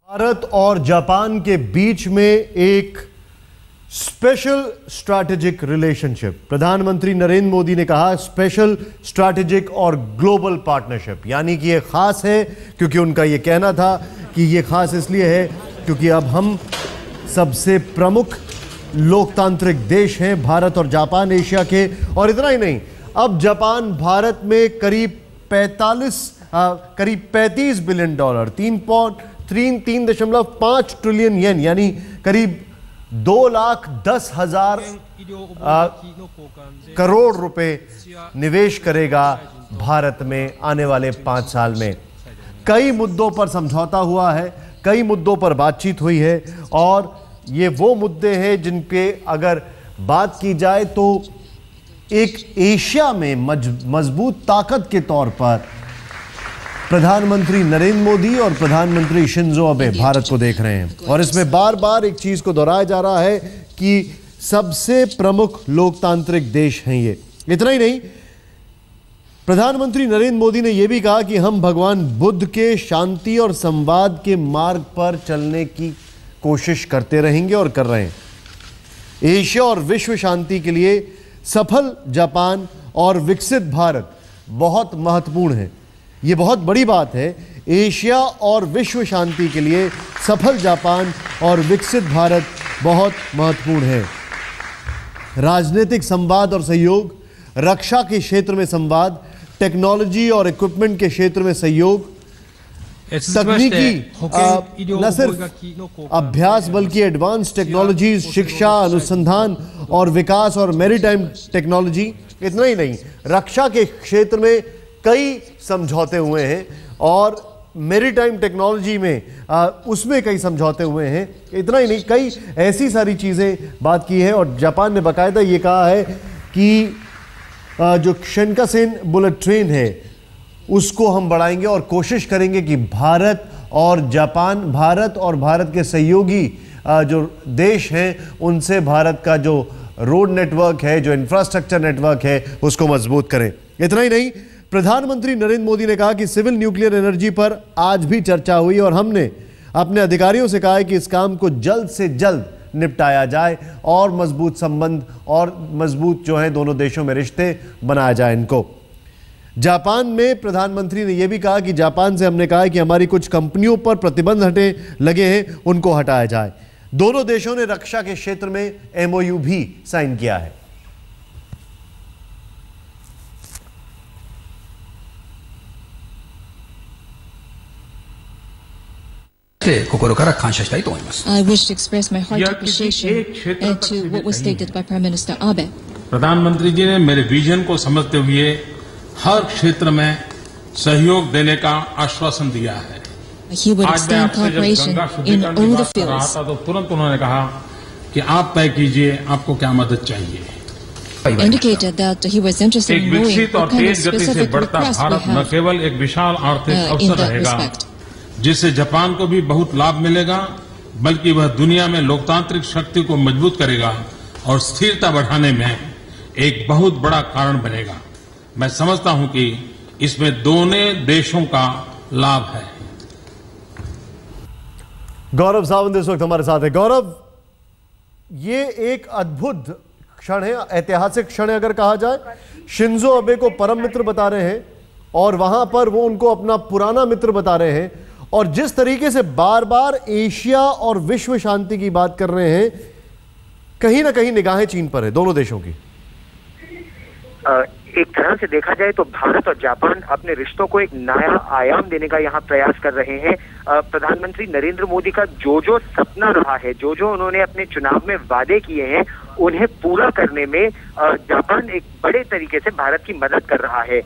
भारत और जापान के बीच में एक स्पेशल स्ट्रैटेजिक रिलेशनशिप। प्रधानमंत्री नरेंद्र मोदी ने कहा स्पेशल स्ट्रैटेजिक और ग्लोबल पार्टनरशिप, यानी कि ये खास है क्योंकि उनका ये कहना था कि ये खास इसलिए है क्योंकि अब हम सबसे प्रमुख लोकतांत्रिक देश हैं, भारत और जापान एशिया के। और इतना ही नहीं, अब जापान भारत में करीब 35 बिलियन डॉलर 3.5 ट्रिलियन येन यानी करीब 2,10,000 करोड़ रुपए निवेश करेगा भारत में आने वाले 5 साल में। कई मुद्दों पर समझौता हुआ है, कई मुद्दों पर बातचीत हुई है और ये वो मुद्दे हैं जिनके अगर बात की जाए तो एक एशिया में मजबूत ताकत के तौर पर प्रधानमंत्री नरेंद्र मोदी और प्रधानमंत्री शिंजो अबे भारत को देख रहे हैं। और इसमें बार बार एक चीज को दोहराया जा रहा है कि सबसे प्रमुख लोकतांत्रिक देश हैं ये। इतना ही नहीं, प्रधानमंत्री नरेंद्र मोदी ने यह भी कहा कि हम भगवान बुद्ध के शांति और संवाद के मार्ग पर चलने की कोशिश करते रहेंगे और कर रहे हैं। एशिया और विश्व शांति के लिए सफल जापान और विकसित भारत बहुत महत्वपूर्ण है। ये बहुत बड़ी बात है। एशिया और विश्व शांति के लिए सफल जापान और विकसित भारत बहुत महत्वपूर्ण है। राजनीतिक संवाद और सहयोग, रक्षा के क्षेत्र में संवाद, टेक्नोलॉजी और इक्विपमेंट के क्षेत्र में सहयोग, तकनीकी न सिर्फ अभ्यास बल्कि एडवांस टेक्नोलॉजीज, शिक्षा, अनुसंधान और विकास और मैरीटाइम टेक्नोलॉजी। इतना ही नहीं, रक्षा के क्षेत्र में कई समझौते हुए हैं और मैरीटाइम टेक्नोलॉजी में उसमें कई समझौते हुए हैं। इतना ही नहीं, कई ऐसी सारी चीज़ें बात की है और जापान ने बाकायदा ये कहा है कि जो शिनकानसेन बुलेट ट्रेन है उसको हम बढ़ाएंगे और कोशिश करेंगे कि भारत और भारत के सहयोगी जो देश हैं उनसे भारत का जो रोड नेटवर्क है, जो इंफ्रास्ट्रक्चर नेटवर्क है, उसको मजबूत करें। इतना ही नहीं, प्रधानमंत्री नरेंद्र मोदी ने कहा कि सिविल न्यूक्लियर एनर्जी पर आज भी चर्चा हुई और हमने अपने अधिकारियों से कहा है कि इस काम को जल्द से जल्द निपटाया जाए और मजबूत संबंध और मजबूत जो है दोनों देशों में रिश्ते बनाया जाए इनको। जापान में प्रधानमंत्री ने यह भी कहा कि जापान से हमने कहा है कि हमारी कुछ कंपनियों पर प्रतिबंध लगे हैं, उनको हटाया जाए। दोनों देशों ने रक्षा के क्षेत्र में एमओयू भी साइन किया है। I wish to express my hearty appreciation to what was stated by Prime Minister Abe. प्रधानमंत्री जी ने मेरे विजन को समझते हुए हर क्षेत्र में सहयोग देने का आश्वासन दिया है। He would extend cooperation in all the fields. तो तुरंत उन्होंने कहा कि आप तय कीजिए आपको क्या मदद चाहिए। Indicated that he was interested in knowing what kind of specific requests we have न केवल एक विशाल आर्थिक in अवसर that रहेगा respect. जिससे जापान को भी बहुत लाभ मिलेगा, बल्कि वह दुनिया में लोकतांत्रिक शक्ति को मजबूत करेगा और स्थिरता बढ़ाने में एक बहुत बड़ा कारण बनेगा। मैं समझता हूं कि इसमें दोनों देशों का लाभ है। गौरव सावंत इस वक्त हमारे साथ है। गौरव, ये एक अद्भुत क्षण है, ऐतिहासिक क्षण है अगर कहा जाए। शिंजो अबे को परम मित्र बता रहे हैं और वहां पर वो उनको अपना पुराना मित्र बता रहे हैं और जिस तरीके से बार बार एशिया और विश्व शांति की बात कर रहे हैं, कहीं ना कहीं निगाहें चीन पर है दोनों देशों की। एक तरह से देखा जाए तो भारत और जापान अपने रिश्तों को एक नया आयाम देने का यहाँ प्रयास कर रहे हैं। प्रधानमंत्री नरेंद्र मोदी का जो सपना रहा है, जो उन्होंने अपने चुनाव में वादे किए हैं, उन्हें पूरा करने में जापान एक बड़े तरीके से भारत की मदद कर रहा है।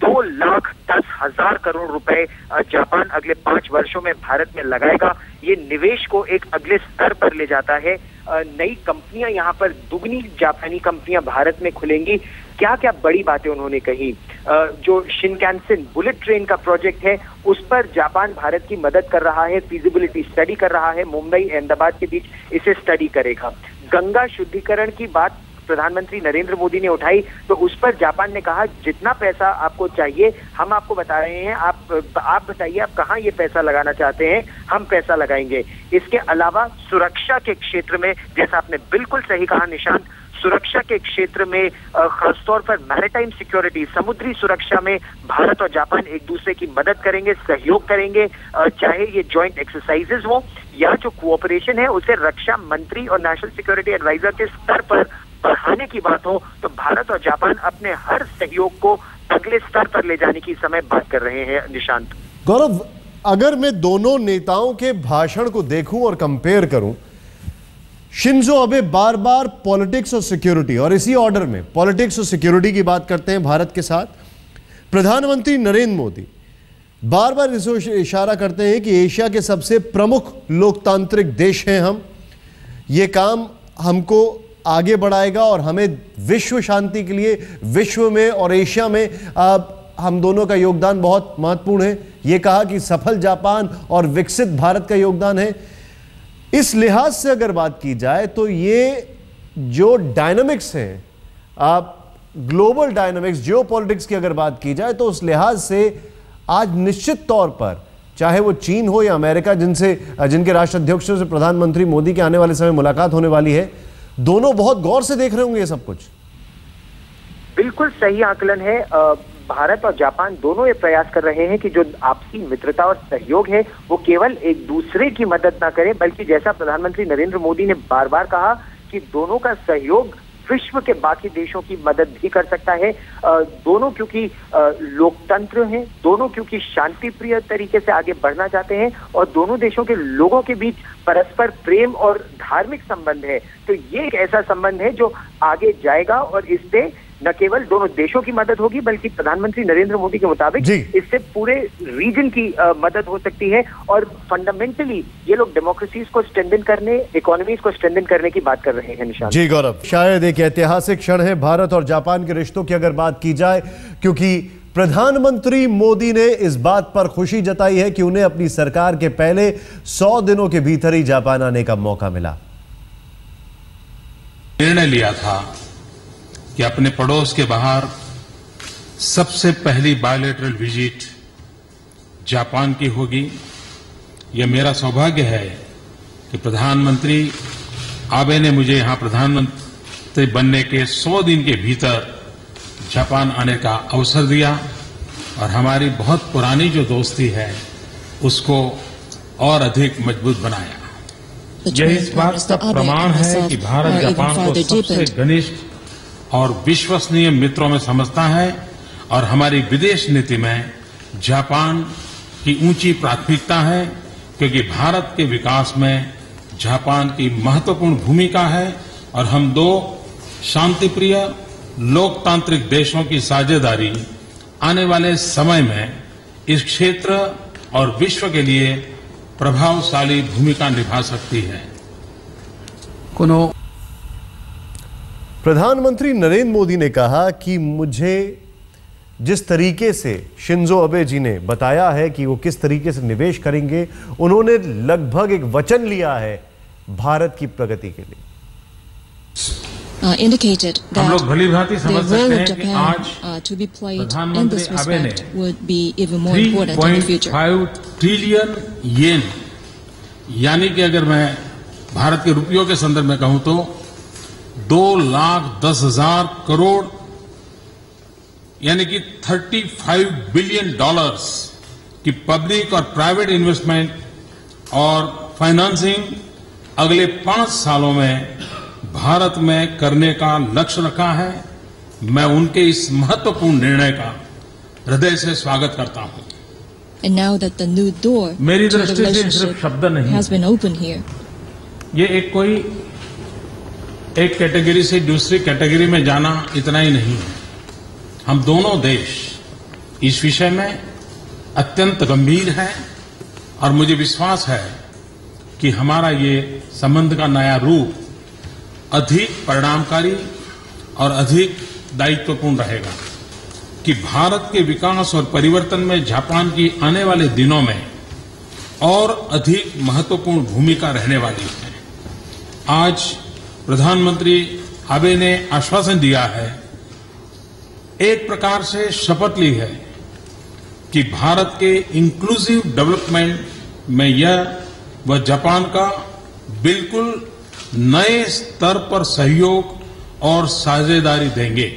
2,10,000 करोड़ रुपए जापान अगले 5 वर्षों में भारत में लगाएगा। ये निवेश को एक अगले स्तर पर ले जाता है। नई कंपनियां यहाँ पर दुगनी जापानी कंपनियां भारत में खुलेंगी। क्या क्या बड़ी बातें उन्होंने कही। जो शिनकानसेन बुलेट ट्रेन का प्रोजेक्ट है उस पर जापान भारत की मदद कर रहा है, फीजिबिलिटी स्टडी कर रहा है, मुंबई अहमदाबाद के बीच इसे स्टडी करेगा। गंगा शुद्धिकरण की बात प्रधानमंत्री नरेंद्र मोदी ने उठाई, तो उस पर जापान ने कहा जितना पैसा आपको चाहिए हम आपको बता रहे हैं, आप बताइए आप कहाँ ये पैसा लगाना चाहते हैं, हम पैसा लगाएंगे। इसके अलावा सुरक्षा के क्षेत्र में, जैसा आपने बिल्कुल सही कहा निशांत, सुरक्षा के क्षेत्र में खासतौर पर मैरिटाइम सिक्योरिटी, समुद्री सुरक्षा में भारत और जापान एक दूसरे की मदद करेंगे, सहयोग करेंगे, चाहे ये जॉइंट एक्सरसाइजेज हो या जो कोऑपरेशन है उसे रक्षा मंत्री और नेशनल सिक्योरिटी एडवाइजर के स्तर पर बढ़ाने की बात हो, तो भारत और जापान अपने हर सहयोग को अगले स्तर पर ले जाने की समय बात कर रहे हैं। निशांत, गौरव, अगर मैं दोनों नेताओं के भाषण को देखूं और कंपेयर करूं, शिंजो अबे बार बार पॉलिटिक्स और सिक्योरिटी, और इसी ऑर्डर में पॉलिटिक्स और सिक्योरिटी की बात करते हैं भारत के साथ। प्रधानमंत्री नरेंद्र मोदी बार बार इस इशारा करते हैं कि एशिया के सबसे प्रमुख लोकतांत्रिक देश हैं हम, ये काम हमको आगे बढ़ाएगा और हमें विश्व शांति के लिए विश्व में और एशिया में हम दोनों का योगदान बहुत महत्वपूर्ण है। ये कहा कि सफल जापान और विकसित भारत का योगदान है। इस लिहाज से अगर बात की जाए तो ये जो डायनामिक्स हैं, आप ग्लोबल डायनामिक्स, जियोपॉलिटिक्स की अगर बात की जाए तो उस लिहाज से आज निश्चित तौर पर चाहे वो चीन हो या अमेरिका, जिनके राष्ट्राध्यक्षों से प्रधानमंत्री मोदी के आने वाले समय मुलाकात होने वाली है, दोनों बहुत गौर से देख रहे होंगे ये सब कुछ। बिल्कुल सही आकलन है। भारत और जापान दोनों ये प्रयास कर रहे हैं कि जो आपसी मित्रता और सहयोग है वो केवल एक दूसरे की मदद ना करें, बल्कि जैसा प्रधानमंत्री नरेंद्र मोदी ने बार बार कहा कि दोनों का सहयोग विश्व के बाकी देशों की मदद भी कर सकता है। दोनों क्योंकि लोकतंत्र हैं, दोनों क्योंकि शांति प्रिय तरीके से आगे बढ़ना चाहते हैं और दोनों देशों के लोगों के बीच परस्पर प्रेम और धार्मिक संबंध है, तो ये एक ऐसा संबंध है जो आगे जाएगा और इससे न केवल दोनों देशों की मदद होगी बल्कि प्रधानमंत्री नरेंद्र मोदी के मुताबिक इससे पूरे रीजन की मदद हो सकती है। और फंडामेंटली ये लोग डेमोक्रेसीज को स्ट्रेंथन करने, इकोनॉमीज को स्ट्रेंथन करने की बात कर रहे हैं। निशांत जी गौरव, शायद एक ऐतिहासिक क्षण है भारत और जापान के रिश्तों की अगर बात की जाए, क्योंकि प्रधानमंत्री मोदी ने इस बात पर खुशी जताई है कि उन्हें अपनी सरकार के पहले 100 दिनों के भीतर ही जापान आने का मौका मिला। निर्णय लिया था कि अपने पड़ोस के बाहर सबसे पहली बायलैटरल विजिट जापान की होगी। यह मेरा सौभाग्य है कि प्रधानमंत्री आबे ने मुझे यहां प्रधानमंत्री बनने के 100 दिन के भीतर जापान आने का अवसर दिया और हमारी बहुत पुरानी जो दोस्ती है उसको और अधिक मजबूत बनाया। यह इस बात का प्रमाण है कि भारत जापान को सबसे घनिष्ठ और विश्वसनीय मित्रों में समझता है और हमारी विदेश नीति में जापान की ऊंची प्राथमिकता है, क्योंकि भारत के विकास में जापान की महत्वपूर्ण भूमिका है और हम दो शांतिप्रिय लोकतांत्रिक देशों की साझेदारी आने वाले समय में इस क्षेत्र और विश्व के लिए प्रभावशाली भूमिका निभा सकती है। प्रधानमंत्री नरेंद्र मोदी ने कहा कि मुझे जिस तरीके से शिंजो अबे जी ने बताया है कि वो किस तरीके से निवेश करेंगे, उन्होंने लगभग एक वचन लिया है भारत की प्रगति के लिए। हम लोग भली भांति समझ सकते हैं कि आज प्रधानमंत्री आबे ने 3.5 ट्रिलियन येन, यानी कि अगर मैं भारत के रुपयों के संदर्भ में कहूं तो 2,10,000 करोड़ यानी कि $35 बिलियन की पब्लिक और प्राइवेट इन्वेस्टमेंट और फाइनेंसिंग अगले 5 सालों में भारत में करने का लक्ष्य रखा है। मैं उनके इस महत्वपूर्ण निर्णय का हृदय से स्वागत करता हूं। And now that the new door मेरी दृष्टि से सिर्फ शब्द नहीं has been opened here. ये एक कैटेगरी से दूसरी कैटेगरी में जाना इतना ही नहीं है। हम दोनों देश इस विषय में अत्यंत गंभीर हैं और मुझे विश्वास है कि हमारा ये संबंध का नया रूप अधिक परिणामकारी और अधिक दायित्वपूर्ण रहेगा कि भारत के विकास और परिवर्तन में जापान की आने वाले दिनों में और अधिक महत्वपूर्ण भूमिका रहने वाली है। आज प्रधानमंत्री आबे ने आश्वासन दिया है, एक प्रकार से शपथ ली है कि भारत के इंक्लूसिव डेवलपमेंट में यह व जापान का बिल्कुल नए स्तर पर सहयोग और साझेदारी देंगे।